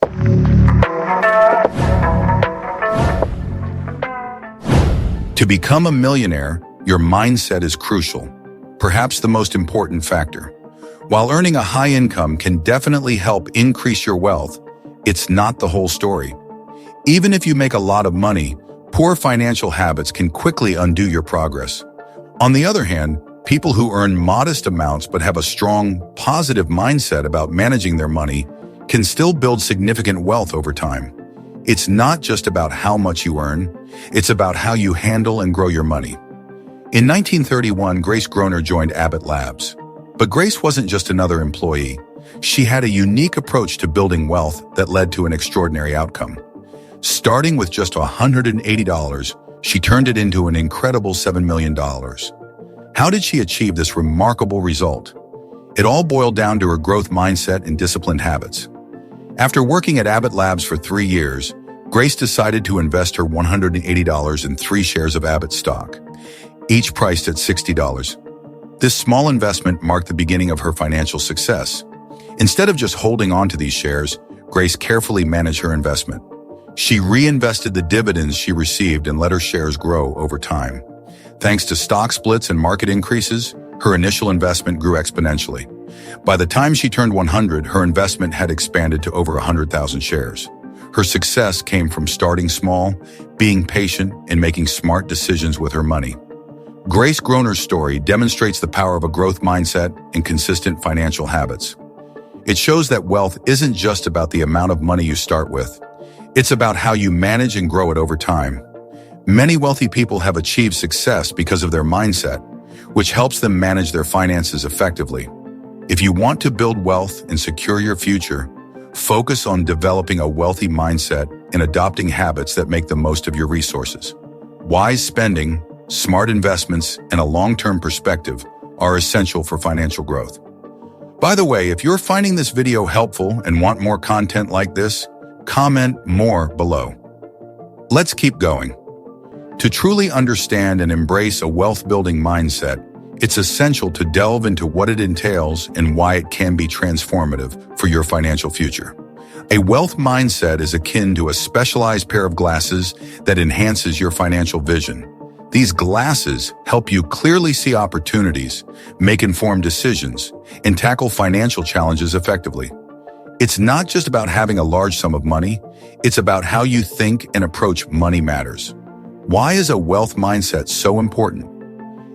To become a millionaire, your mindset is crucial, perhaps the most important factor. While earning a high income can definitely help increase your wealth, it's not the whole story. Even if you make a lot of money, poor financial habits can quickly undo your progress. On the other hand, people who earn modest amounts but have a strong, positive mindset about managing their money can still build significant wealth over time. It's not just about how much you earn, it's about how you handle and grow your money. In 1931, Grace Groner joined Abbott Labs. But Grace wasn't just another employee. She had a unique approach to building wealth that led to an extraordinary outcome. Starting with just $180, she turned it into an incredible $7 million. How did she achieve this remarkable result? It all boiled down to her growth mindset and disciplined habits. After working at Abbott Labs for 3 years, Grace decided to invest her $180 in 3 shares of Abbott stock, each priced at $60. This small investment marked the beginning of her financial success. Instead of just holding on to these shares, Grace carefully managed her investment. She reinvested the dividends she received and let her shares grow over time. Thanks to stock splits and market increases, her initial investment grew exponentially. By the time she turned 100, her investment had expanded to over 100,000 shares. Her success came from starting small, being patient, and making smart decisions with her money. Grace Groner's story demonstrates the power of a growth mindset and consistent financial habits. It shows that wealth isn't just about the amount of money you start with. It's about how you manage and grow it over time. Many wealthy people have achieved success because of their mindset, which helps them manage their finances effectively. If you want to build wealth and secure your future, focus on developing a wealthy mindset and adopting habits that make the most of your resources. Wise spending, smart investments, and a long-term perspective are essential for financial growth. By the way, if you're finding this video helpful and want more content like this, comment more below. Let's keep going. To truly understand and embrace a wealth-building mindset, it's essential to delve into what it entails and why it can be transformative for your financial future. A wealth mindset is akin to a specialized pair of glasses that enhances your financial vision. These glasses help you clearly see opportunities, make informed decisions, and tackle financial challenges effectively. It's not just about having a large sum of money, it's about how you think and approach money matters. Why is a wealth mindset so important?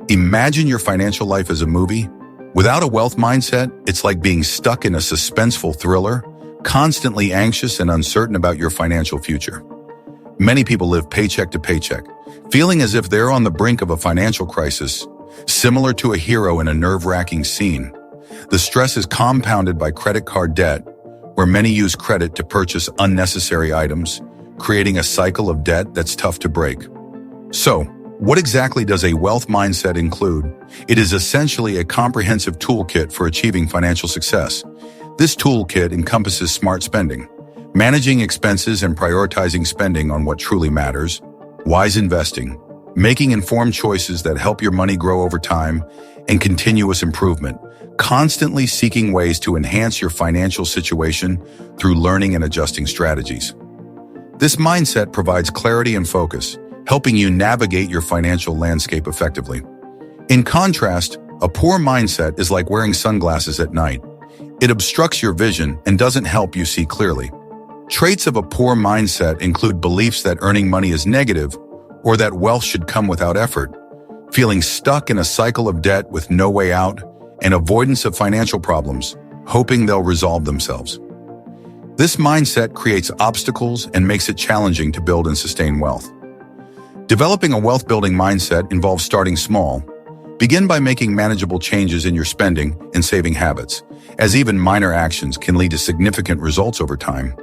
Imagine your financial life as a movie. Without a wealth mindset, it's like being stuck in a suspenseful thriller, constantly anxious and uncertain about your financial future. Many people live paycheck to paycheck, feeling as if they're on the brink of a financial crisis, similar to a hero in a nerve-wracking scene. The stress is compounded by credit card debt, where many use credit to purchase unnecessary items, creating a cycle of debt that's tough to break. So, what exactly does a wealth mindset include? It is essentially a comprehensive toolkit for achieving financial success. This toolkit encompasses smart spending, managing expenses and prioritizing spending on what truly matters, wise investing, making informed choices that help your money grow over time, and continuous improvement, constantly seeking ways to enhance your financial situation through learning and adjusting strategies. This mindset provides clarity and focus, helping you navigate your financial landscape effectively. In contrast, a poor mindset is like wearing sunglasses at night. It obstructs your vision and doesn't help you see clearly. Traits of a poor mindset include beliefs that earning money is negative or that wealth should come without effort, feeling stuck in a cycle of debt with no way out, and avoidance of financial problems, hoping they'll resolve themselves. This mindset creates obstacles and makes it challenging to build and sustain wealth. Developing a wealth-building mindset involves starting small. Begin by making manageable changes in your spending and saving habits, as even minor actions can lead to significant results over time.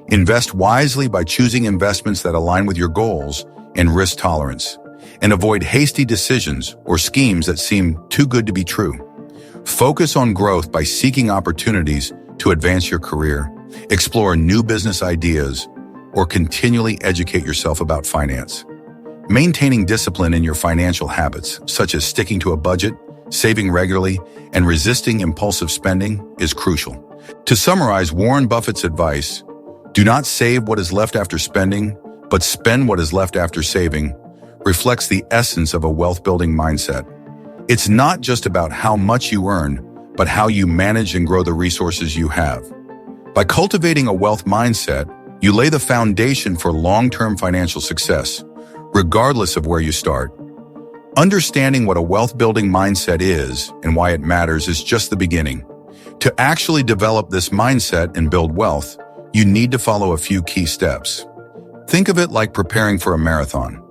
Invest wisely by choosing investments that align with your goals and risk tolerance, and avoid hasty decisions or schemes that seem too good to be true. Focus on growth by seeking opportunities to advance your career, explore new business ideas, or continually educate yourself about finance. Maintaining discipline in your financial habits, such as sticking to a budget, saving regularly, and resisting impulsive spending, is crucial. To summarize Warren Buffett's advice, "Do not save what is left after spending, but spend what is left after saving," reflects the essence of a wealth-building mindset. It's not just about how much you earn, but how you manage and grow the resources you have. By cultivating a wealth mindset, you lay the foundation for long-term financial success, regardless of where you start. Understanding what a wealth-building mindset is and why it matters is just the beginning. To actually develop this mindset and build wealth, you need to follow a few key steps. Think of it like preparing for a marathon.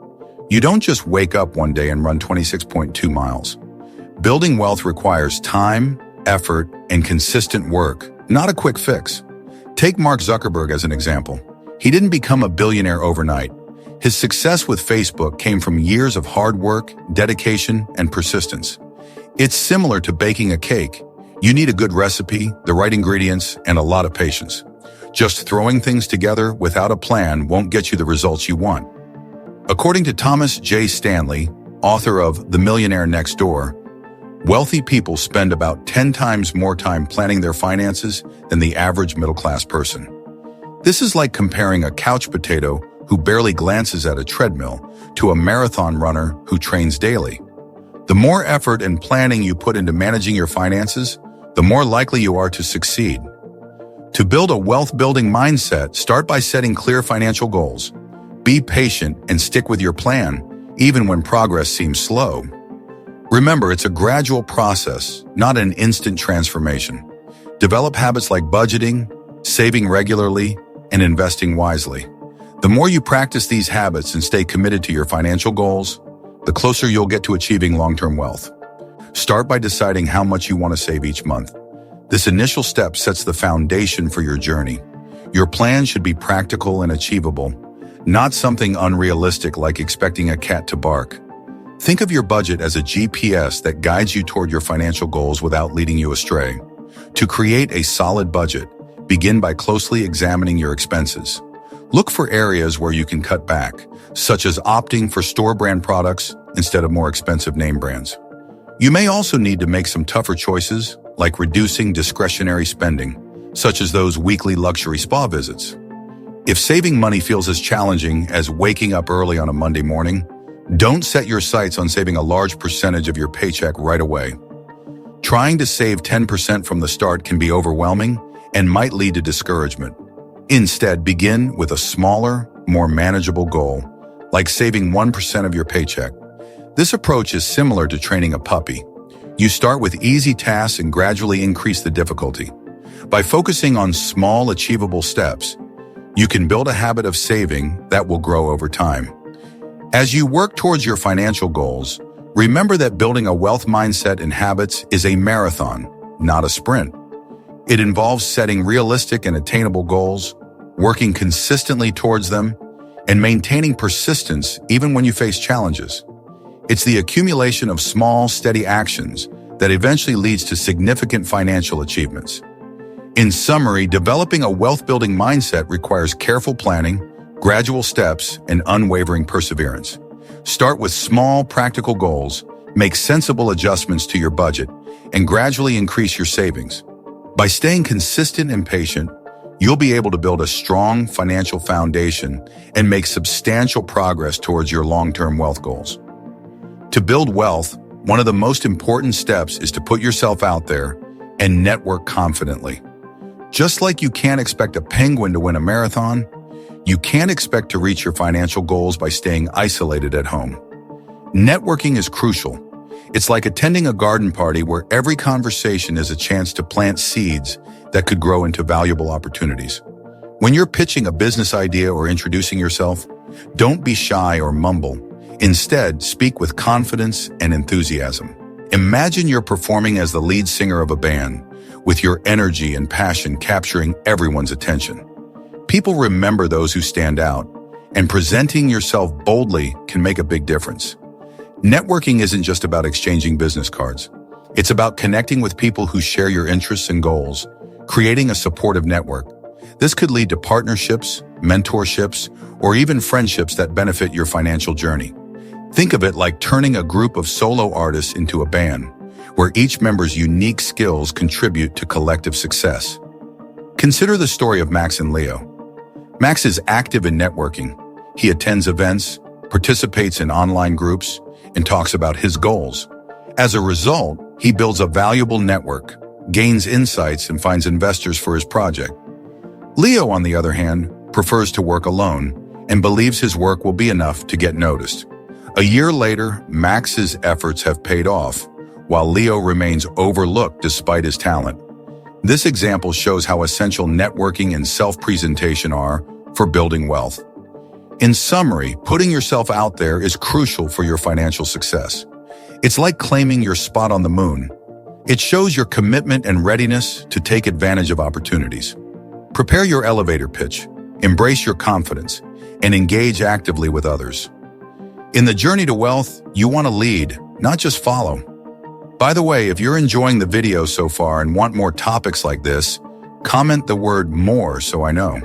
You don't just wake up one day and run 26.2 miles. Building wealth requires time, effort, and consistent work, not a quick fix. Take Mark Zuckerberg as an example. He didn't become a billionaire overnight. His success with Facebook came from years of hard work, dedication, and persistence. It's similar to baking a cake. You need a good recipe, the right ingredients, and a lot of patience. Just throwing things together without a plan won't get you the results you want. According to Thomas J. Stanley, author of The Millionaire Next Door, wealthy people spend about 10 times more time planning their finances than the average middle-class person. This is like comparing a couch potato who barely glances at a treadmill to a marathon runner who trains daily. The more effort and planning you put into managing your finances, the more likely you are to succeed. To build a wealth-building mindset, start by setting clear financial goals. Be patient and stick with your plan, even when progress seems slow. Remember, it's a gradual process, not an instant transformation. Develop habits like budgeting, saving regularly, and investing wisely. The more you practice these habits and stay committed to your financial goals, the closer you'll get to achieving long-term wealth. Start by deciding how much you want to save each month. This initial step sets the foundation for your journey. Your plan should be practical and achievable, not something unrealistic like expecting a cat to bark. Think of your budget as a GPS that guides you toward your financial goals without leading you astray. To create a solid budget, begin by closely examining your expenses. Look for areas where you can cut back, such as opting for store brand products instead of more expensive name brands. You may also need to make some tougher choices, like reducing discretionary spending, such as those weekly luxury spa visits. If saving money feels as challenging as waking up early on a Monday morning, don't set your sights on saving a large percentage of your paycheck right away. Trying to save 10% from the start can be overwhelming and might lead to discouragement. Instead, begin with a smaller, more manageable goal, like saving 1% of your paycheck. This approach is similar to training a puppy. You start with easy tasks and gradually increase the difficulty. By focusing on small, achievable steps, you can build a habit of saving that will grow over time. As you work towards your financial goals, remember that building a wealth mindset and habits is a marathon, not a sprint. It involves setting realistic and attainable goals, working consistently towards them, and maintaining persistence even when you face challenges. It's the accumulation of small, steady actions that eventually leads to significant financial achievements. In summary, developing a wealth-building mindset requires careful planning, gradual steps, and unwavering perseverance. Start with small, practical goals, make sensible adjustments to your budget, and gradually increase your savings. By staying consistent and patient, you'll be able to build a strong financial foundation and make substantial progress towards your long-term wealth goals. To build wealth, one of the most important steps is to put yourself out there and network confidently. Just like you can't expect a penguin to win a marathon, you can't expect to reach your financial goals by staying isolated at home. Networking is crucial. It's like attending a garden party where every conversation is a chance to plant seeds that could grow into valuable opportunities. When you're pitching a business idea or introducing yourself, don't be shy or mumble. Instead, speak with confidence and enthusiasm. Imagine you're performing as the lead singer of a band, with your energy and passion capturing everyone's attention. People remember those who stand out, and presenting yourself boldly can make a big difference. Networking isn't just about exchanging business cards. It's about connecting with people who share your interests and goals, creating a supportive network. This could lead to partnerships, mentorships, or even friendships that benefit your financial journey. Think of it like turning a group of solo artists into a band, where each member's unique skills contribute to collective success. Consider the story of Max and Leo. Max is active in networking. He attends events, participates in online groups, and talks about his goals. As a result, he builds a valuable network, gains insights, and finds investors for his project. Leo, on the other hand, prefers to work alone and believes his work will be enough to get noticed. A year later, Max's efforts have paid off, while Leo remains overlooked despite his talent. This example shows how essential networking and self-presentation are for building wealth. In summary, putting yourself out there is crucial for your financial success. It's like claiming your spot on the moon. It shows your commitment and readiness to take advantage of opportunities. Prepare your elevator pitch, embrace your confidence, and engage actively with others. In the journey to wealth, you want to lead, not just follow. By the way, if you're enjoying the video so far and want more topics like this, comment the word "more" so I know.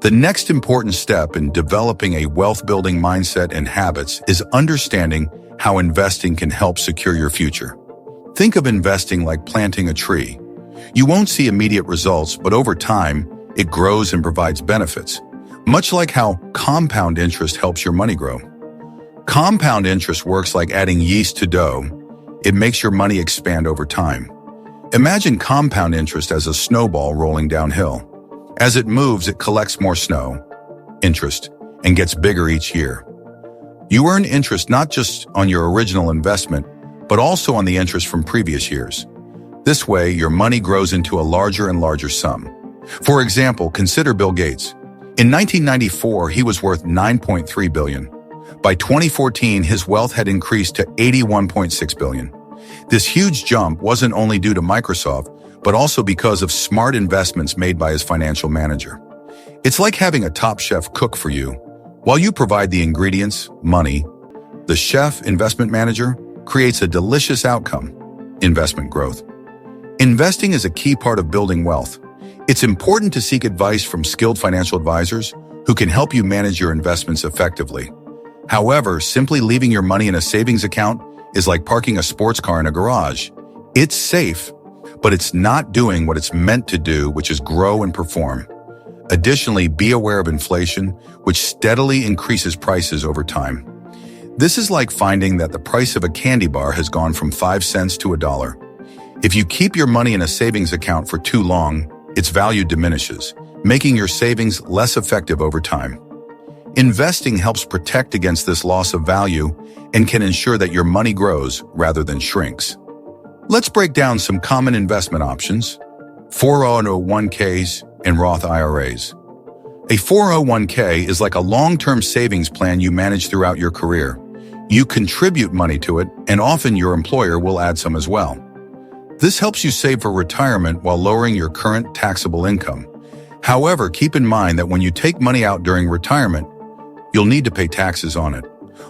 The next important step in developing a wealth-building mindset and habits is understanding how investing can help secure your future. Think of investing like planting a tree. You won't see immediate results, but over time, it grows and provides benefits, much like how compound interest helps your money grow. Compound interest works like adding yeast to dough. It makes your money expand over time. Imagine compound interest as a snowball rolling downhill. As it moves, it collects more snow, interest, and gets bigger each year. You earn interest not just on your original investment, but also on the interest from previous years. This way, your money grows into a larger and larger sum. For example, consider Bill Gates. In 1994, he was worth $9.3 billion. By 2014, his wealth had increased to $81.6 billion. This huge jump wasn't only due to Microsoft, but also because of smart investments made by his financial manager. It's like having a top chef cook for you. While you provide the ingredients, money, the chef, investment manager, creates a delicious outcome, investment growth. Investing is a key part of building wealth. It's important to seek advice from skilled financial advisors who can help you manage your investments effectively. However, simply leaving your money in a savings account is like parking a sports car in a garage. It's safe, but it's not doing what it's meant to do, which is grow and perform. Additionally, be aware of inflation, which steadily increases prices over time. This is like finding that the price of a candy bar has gone from 5 cents to $1. If you keep your money in a savings account for too long, its value diminishes, making your savings less effective over time. Investing helps protect against this loss of value and can ensure that your money grows rather than shrinks. Let's break down some common investment options: 401ks and Roth IRAs. A 401k is like a long-term savings plan you manage throughout your career. You contribute money to it, and often your employer will add some as well. This helps you save for retirement while lowering your current taxable income. However, keep in mind that when you take money out during retirement, you'll need to pay taxes on it.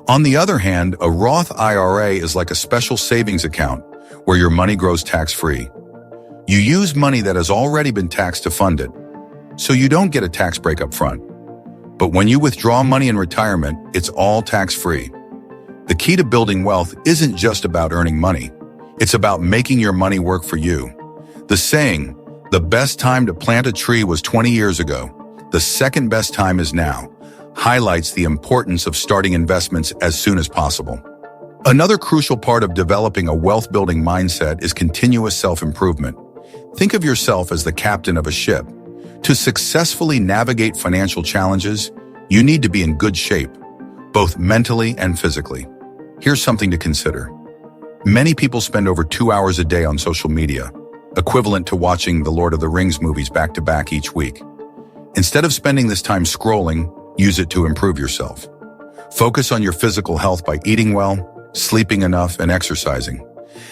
On the other hand, a Roth IRA is like a special savings account where your money grows tax-free. You use money that has already been taxed to fund it, so you don't get a tax break up front. But when you withdraw money in retirement, it's all tax-free. The key to building wealth isn't just about earning money. It's about making your money work for you. The saying, "The best time to plant a tree was 20 years ago. The second best time is now," highlights the importance of starting investments as soon as possible. Another crucial part of developing a wealth-building mindset is continuous self-improvement. Think of yourself as the captain of a ship. To successfully navigate financial challenges, you need to be in good shape, both mentally and physically. Here's something to consider. Many people spend over 2 hours a day on social media, equivalent to watching the Lord of the Rings movies back-to-back each week. Instead of spending this time scrolling, use it to improve yourself. Focus on your physical health by eating well, sleeping enough, and exercising.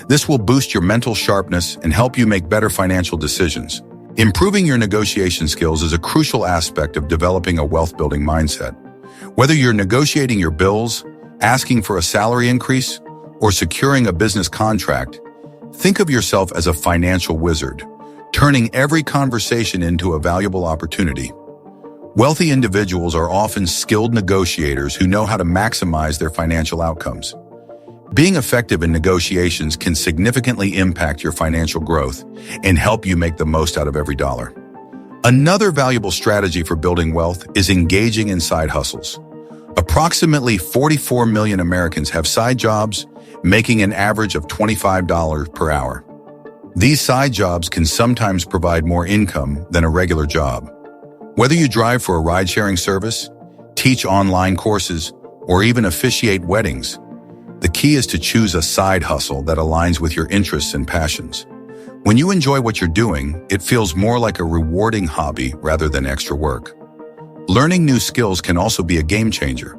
This will boost your mental sharpness and help you make better financial decisions. Improving your negotiation skills is a crucial aspect of developing a wealth-building mindset. Whether you're negotiating your bills, asking for a salary increase, or securing a business contract, think of yourself as a financial wizard, turning every conversation into a valuable opportunity. Wealthy individuals are often skilled negotiators who know how to maximize their financial outcomes. Being effective in negotiations can significantly impact your financial growth and help you make the most out of every dollar. Another valuable strategy for building wealth is engaging in side hustles. Approximately 44 million Americans have side jobs, making an average of $25 per hour. These side jobs can sometimes provide more income than a regular job. Whether you drive for a ride-sharing service, teach online courses, or even officiate weddings, the key is to choose a side hustle that aligns with your interests and passions. When you enjoy what you're doing, it feels more like a rewarding hobby rather than extra work. Learning new skills can also be a game changer.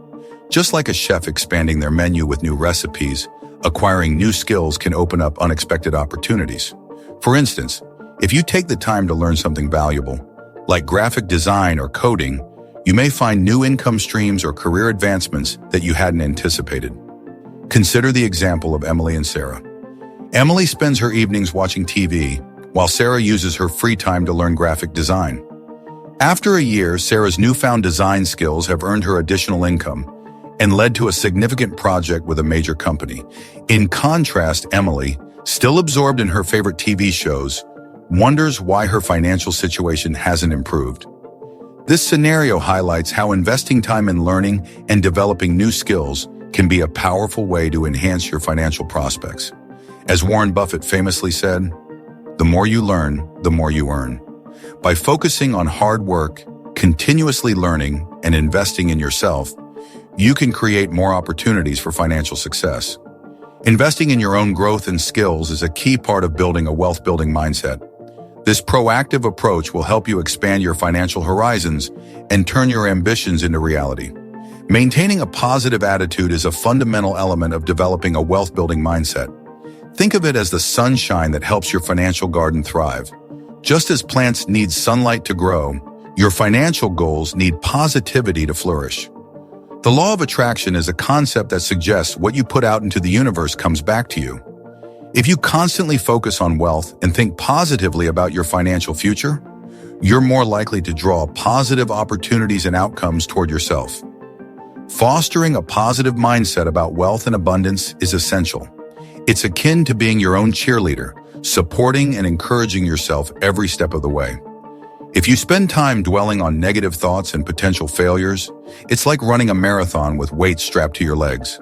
Just like a chef expanding their menu with new recipes, acquiring new skills can open up unexpected opportunities. For instance, if you take the time to learn something valuable, like graphic design or coding, you may find new income streams or career advancements that you hadn't anticipated. Consider the example of Emily and Sarah. Emily spends her evenings watching TV, while Sarah uses her free time to learn graphic design. After a year, Sarah's newfound design skills have earned her additional income and led to a significant project with a major company. In contrast, Emily, still absorbed in her favorite TV shows, wonders why her financial situation hasn't improved. This scenario highlights how investing time in learning and developing new skills can be a powerful way to enhance your financial prospects. As Warren Buffett famously said, "The more you learn, the more you earn." By focusing on hard work, continuously learning, and investing in yourself, you can create more opportunities for financial success. Investing in your own growth and skills is a key part of building a wealth-building mindset. This proactive approach will help you expand your financial horizons and turn your ambitions into reality. Maintaining a positive attitude is a fundamental element of developing a wealth-building mindset. Think of it as the sunshine that helps your financial garden thrive. Just as plants need sunlight to grow, your financial goals need positivity to flourish. The law of attraction is a concept that suggests what you put out into the universe comes back to you. If you constantly focus on wealth and think positively about your financial future, you're more likely to draw positive opportunities and outcomes toward yourself. Fostering a positive mindset about wealth and abundance is essential. It's akin to being your own cheerleader, supporting and encouraging yourself every step of the way. If you spend time dwelling on negative thoughts and potential failures, it's like running a marathon with weights strapped to your legs.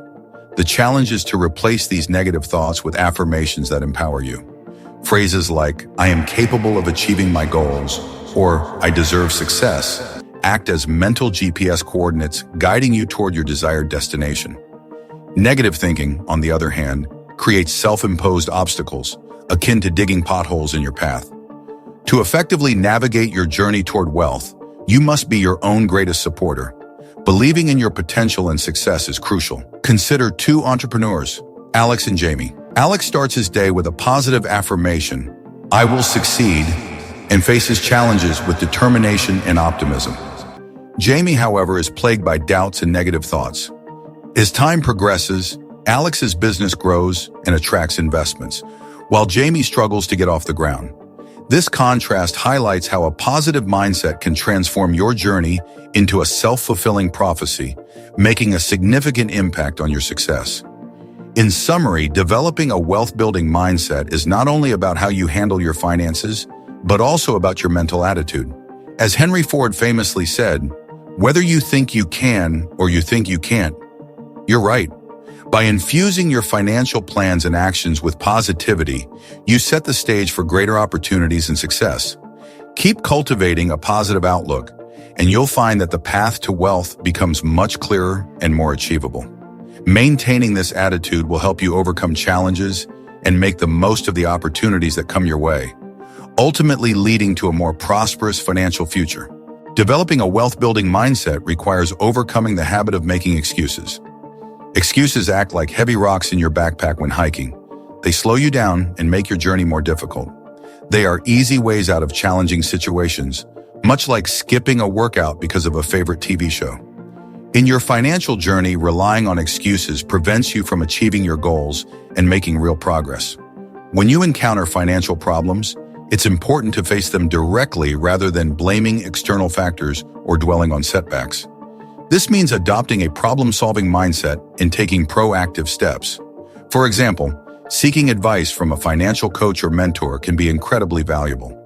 The challenge is to replace these negative thoughts with affirmations that empower you. Phrases like, "I am capable of achieving my goals," or "I deserve success," act as mental GPS coordinates guiding you toward your desired destination. Negative thinking, on the other hand, creates self-imposed obstacles, akin to digging potholes in your path. To effectively navigate your journey toward wealth, you must be your own greatest supporter. Believing in your potential and success is crucial. Consider two entrepreneurs, Alex and Jamie. Alex starts his day with a positive affirmation, "I will succeed," and faces challenges with determination and optimism. Jamie, however, is plagued by doubts and negative thoughts. As time progresses, Alex's business grows and attracts investments, while Jamie struggles to get off the ground. This contrast highlights how a positive mindset can transform your journey into a self-fulfilling prophecy, making a significant impact on your success. In summary, developing a wealth-building mindset is not only about how you handle your finances, but also about your mental attitude. As Henry Ford famously said, "Whether you think you can or you think you can't, you're right." By infusing your financial plans and actions with positivity, you set the stage for greater opportunities and success. Keep cultivating a positive outlook, and you'll find that the path to wealth becomes much clearer and more achievable. Maintaining this attitude will help you overcome challenges and make the most of the opportunities that come your way, ultimately leading to a more prosperous financial future. Developing a wealth-building mindset requires overcoming the habit of making excuses. Excuses act like heavy rocks in your backpack when hiking. They slow you down and make your journey more difficult. They are easy ways out of challenging situations, much like skipping a workout because of a favorite TV show. In your financial journey, relying on excuses prevents you from achieving your goals and making real progress. When you encounter financial problems, it's important to face them directly rather than blaming external factors or dwelling on setbacks. This means adopting a problem-solving mindset and taking proactive steps. For example, seeking advice from a financial coach or mentor can be incredibly valuable.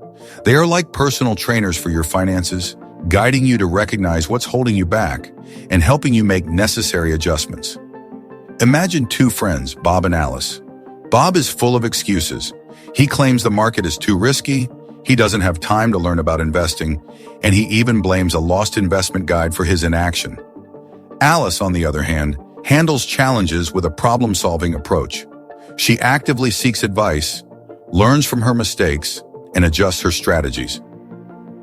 They are like personal trainers for your finances, guiding you to recognize what's holding you back and helping you make necessary adjustments. Imagine two friends, Bob and Alice. Bob is full of excuses. He claims the market is too risky, he doesn't have time to learn about investing, and he even blames a lost investment guide for his inaction. Alice, on the other hand, handles challenges with a problem-solving approach. She actively seeks advice, learns from her mistakes, and adjusts her strategies.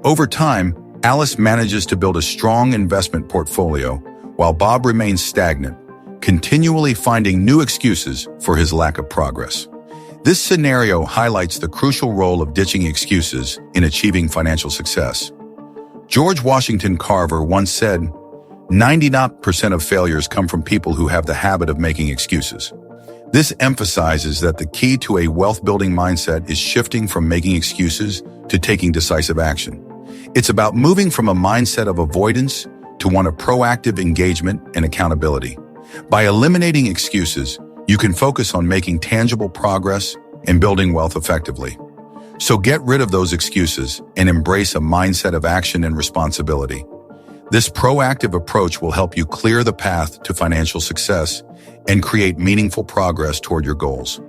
Over time, Alice manages to build a strong investment portfolio, while Bob remains stagnant, continually finding new excuses for his lack of progress. This scenario highlights the crucial role of ditching excuses in achieving financial success. George Washington Carver once said, 99% of failures come from people who have the habit of making excuses. This emphasizes that the key to a wealth-building mindset is shifting from making excuses to taking decisive action. It's about moving from a mindset of avoidance to one of proactive engagement and accountability. By eliminating excuses, you can focus on making tangible progress and building wealth effectively. So get rid of those excuses and embrace a mindset of action and responsibility. This proactive approach will help you clear the path to financial success and create meaningful progress toward your goals.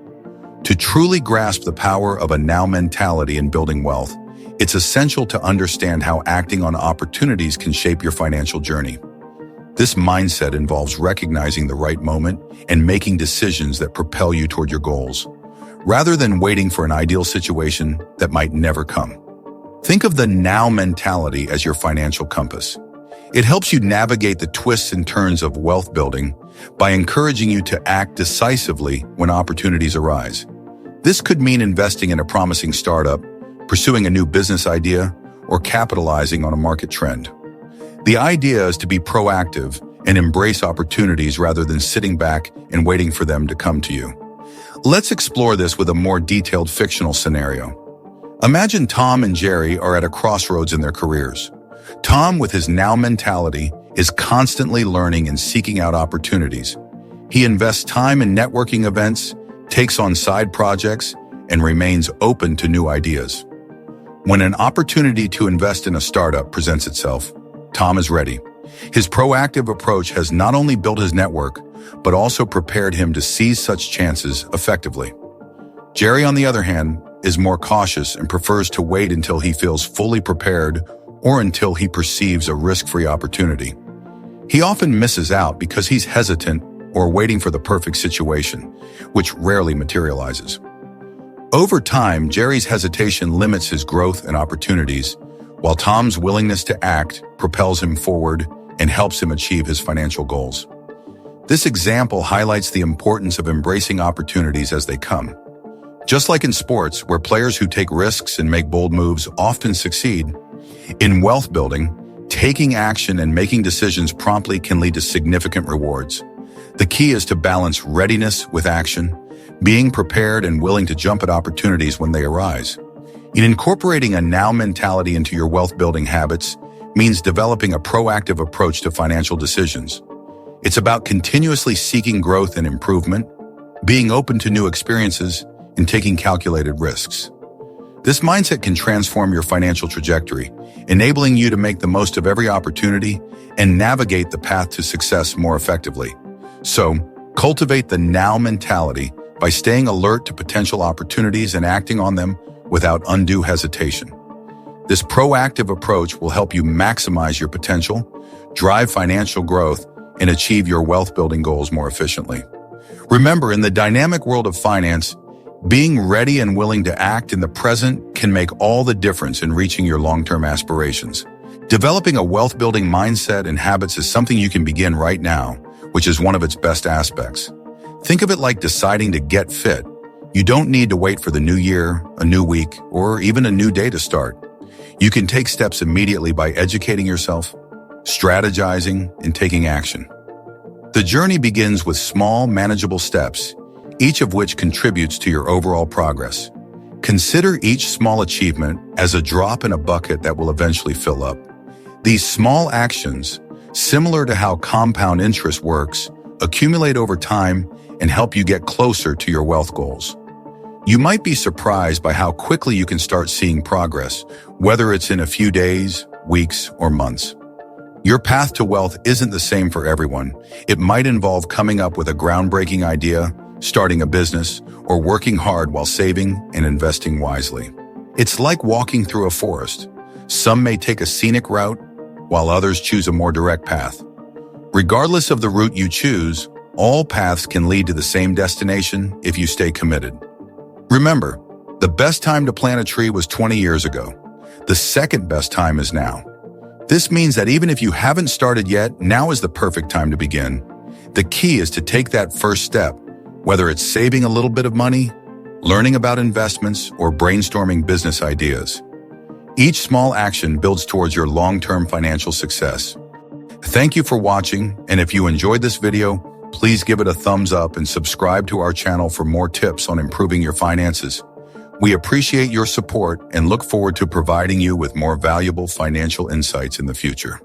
To truly grasp the power of a now mentality in building wealth, it's essential to understand how acting on opportunities can shape your financial journey. This mindset involves recognizing the right moment and making decisions that propel you toward your goals, rather than waiting for an ideal situation that might never come. Think of the now mentality as your financial compass. It helps you navigate the twists and turns of wealth building by encouraging you to act decisively when opportunities arise. This could mean investing in a promising startup, pursuing a new business idea, or capitalizing on a market trend. The idea is to be proactive and embrace opportunities rather than sitting back and waiting for them to come to you. Let's explore this with a more detailed fictional scenario. Imagine Tom and Jerry are at a crossroads in their careers. Tom, with his now mentality, is constantly learning and seeking out opportunities. He invests time in networking events, takes on side projects, and remains open to new ideas. When an opportunity to invest in a startup presents itself, Tom is ready. His proactive approach has not only built his network, but also prepared him to seize such chances effectively. Jerry, on the other hand, is more cautious and prefers to wait until he feels fully prepared or until he perceives a risk-free opportunity. He often misses out because he's hesitant or waiting for the perfect situation, which rarely materializes. Over time, Jerry's hesitation limits his growth and opportunities, while Tom's willingness to act propels him forward and helps him achieve his financial goals. This example highlights the importance of embracing opportunities as they come. Just like in sports, where players who take risks and make bold moves often succeed, in wealth building, taking action and making decisions promptly can lead to significant rewards. The key is to balance readiness with action, being prepared and willing to jump at opportunities when they arise. In incorporating a now mentality into your wealth-building habits means developing a proactive approach to financial decisions. It's about continuously seeking growth and improvement, being open to new experiences, and taking calculated risks. This mindset can transform your financial trajectory, enabling you to make the most of every opportunity and navigate the path to success more effectively. So, cultivate the now mentality by staying alert to potential opportunities and acting on them without undue hesitation. This proactive approach will help you maximize your potential, drive financial growth, and achieve your wealth-building goals more efficiently. Remember, in the dynamic world of finance, being ready and willing to act in the present can make all the difference in reaching your long-term aspirations. Developing a wealth-building mindset and habits is something you can begin right now, which is one of its best aspects. Think of it like deciding to get fit. You don't need to wait for the new year, a new week, or even a new day to start. You can take steps immediately by educating yourself, strategizing, and taking action. The journey begins with small, manageable steps, each of which contributes to your overall progress. Consider each small achievement as a drop in a bucket that will eventually fill up. These small actions, similar to how compound interest works, accumulate over time and help you get closer to your wealth goals. You might be surprised by how quickly you can start seeing progress, whether it's in a few days, weeks, or months. Your path to wealth isn't the same for everyone. It might involve coming up with a groundbreaking idea, starting a business, or working hard while saving and investing wisely. It's like walking through a forest. Some may take a scenic route, while others choose a more direct path. Regardless of the route you choose, all paths can lead to the same destination if you stay committed. Remember, the best time to plant a tree was 20 years ago. The second best time is now. This means that even if you haven't started yet, now is the perfect time to begin. The key is to take that first step, whether it's saving a little bit of money, learning about investments, or brainstorming business ideas. Each small action builds towards your long-term financial success. Thank you for watching, and if you enjoyed this video, please give it a thumbs up and subscribe to our channel for more tips on improving your finances. We appreciate your support and look forward to providing you with more valuable financial insights in the future.